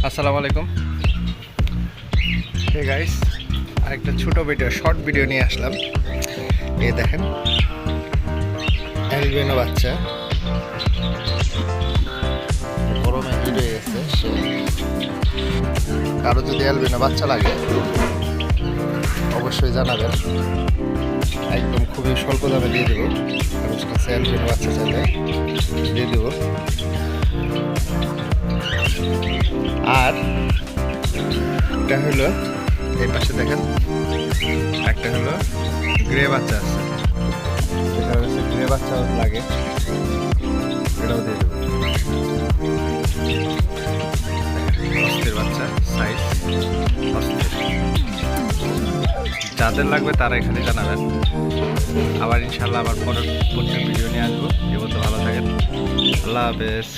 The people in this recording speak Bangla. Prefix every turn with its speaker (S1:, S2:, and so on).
S1: আসসালামু আলাইকুম। হে গাইস, আরেকটা ছোট ভিডিও, শর্ট ভিডিও নিয়ে আসলাম। এই দেখেন, অ্যালবিনো বাচ্চা গরমে হিট হয়ে গেছে। সে কারো যদি অ্যালবিনো বাচ্চা লাগে অবশ্যই জানাবেন, একদম খুবই স্বল্প দামে দিয়ে দেবো। কারোর কাছে অ্যালবিনো বাচ্চা চাইলে দিয়ে দেবো। আর এটা হলো, এই পাশে দেখেন একটা হলো গ্রে বাচ্চা আছে, যেটা হচ্ছে গ্রে বাচ্চা লাগে, এটাও দিয়ে দেবো। অস্থির বাচ্চা, সাইজ অস্থির। যাদের লাগবে তারা এখানে জানাবেন। আবার ইনশাল্লাহ আবার পরের ভিডিও নিয়ে আসবো। এ পর্যন্ত ভালো থাকেন, আল্লাহ হাফেজ।